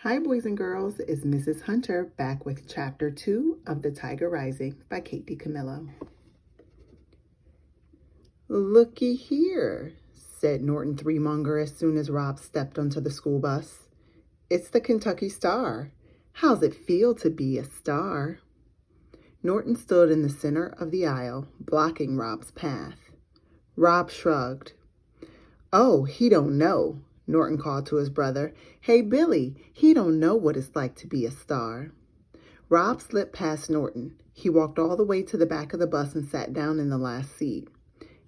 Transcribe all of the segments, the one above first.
Hi, boys and girls. It's Mrs. Hunter back with Chapter 2 of The Tiger Rising by Kate DiCamillo. Looky here, said Norton Threemonger as soon as Rob stepped onto the school bus. It's the Kentucky Star. How's it feel to be a star? Norton stood in the center of the aisle, blocking Rob's path. Rob shrugged. Oh, he don't know, Norton called to his brother. Hey, Billy, he don't know what it's like to be a star. Rob slipped past Norton. He walked all the way to the back of the bus and sat down in the last seat.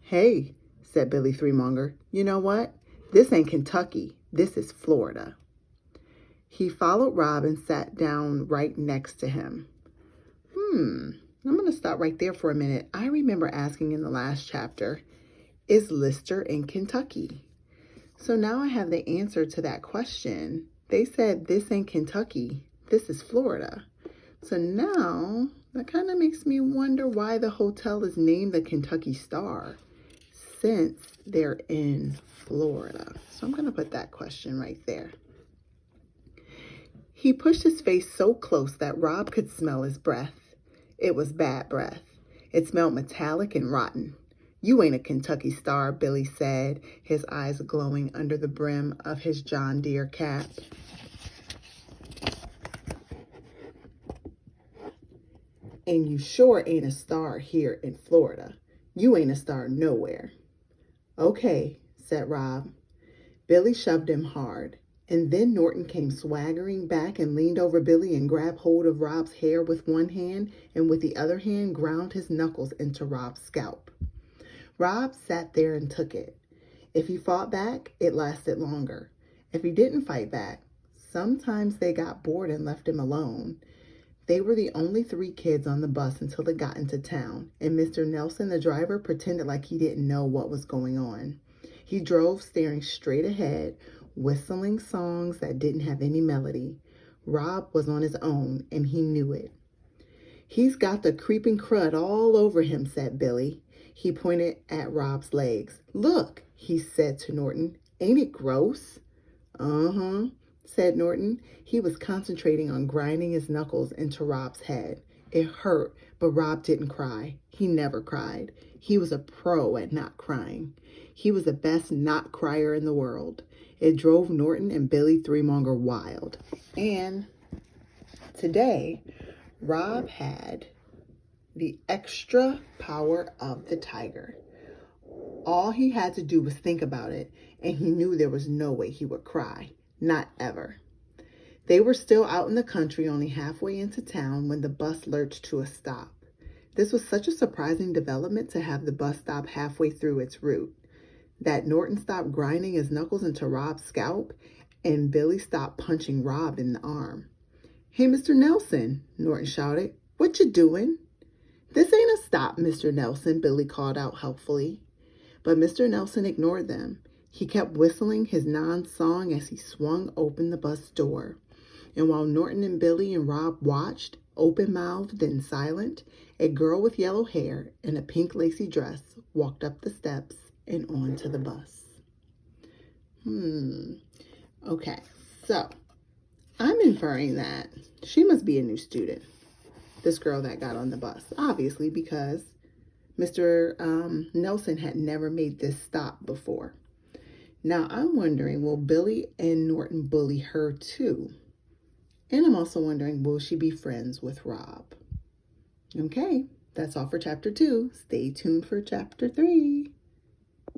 Hey, said Billy Threemonger, you know what? This ain't Kentucky. This is Florida. He followed Rob and sat down right next to him. I'm going to stop right there for a minute. I remember asking in the last chapter, is Lister in Kentucky? So now I have the answer to that question. They said this ain't Kentucky, this is Florida. So now that kind of makes me wonder why the hotel is named the Kentucky Star since they're in Florida. So I'm going to put that question right there. He pushed his face so close that Rob could smell his breath. It was bad breath. It smelled metallic and rotten. You ain't a Kentucky Star, Billy said, his eyes glowing under the brim of his John Deere cap. And you sure ain't a star here in Florida. You ain't a star nowhere. Okay, said Rob. Billy shoved him hard, and then Norton came swaggering back and leaned over Billy and grabbed hold of Rob's hair with one hand and with the other hand ground his knuckles into Rob's scalp. Rob sat there and took it. If he fought back, it lasted longer. If he didn't fight back, sometimes they got bored and left him alone. They were the only 3 kids on the bus until they got into town, and Mr. Nelson, the driver, pretended like he didn't know what was going on. He drove staring straight ahead, whistling songs that didn't have any melody. Rob was on his own, and he knew it. He's got the creeping crud all over him, said Billy. He pointed at Rob's legs. Look, he said to Norton. Ain't it gross? Uh-huh, said Norton. He was concentrating on grinding his knuckles into Rob's head. It hurt, but Rob didn't cry. He never cried. He was a pro at not crying. He was the best not crier in the world. It drove Norton and Billy Threemonger wild. And today, Rob had the extra power of the tiger. All he had to do was think about it, and he knew there was no way he would cry. Not ever. They were still out in the country, only halfway into town, when the bus lurched to a stop. This was such a surprising development to have the bus stop halfway through its route, that Norton stopped grinding his knuckles into Rob's scalp, and Billy stopped punching Rob in the arm. Hey, Mr. Nelson, Norton shouted. What you doing? This ain't a stop, Mr. Nelson, Billy called out helpfully. But Mr. Nelson ignored them. He kept whistling his non-song as he swung open the bus door. And while Norton and Billy and Rob watched, open-mouthed and silent, a girl with yellow hair and a pink lacy dress walked up the steps and onto the bus. Okay, so I'm inferring that she must be a new student, this girl that got on the bus, obviously, because Mr. Nelson had never made this stop before. Now, I'm wondering, will Billy and Norton bully her too? And I'm also wondering, will she be friends with Rob? Okay, that's all for Chapter 2. Stay tuned for Chapter 3.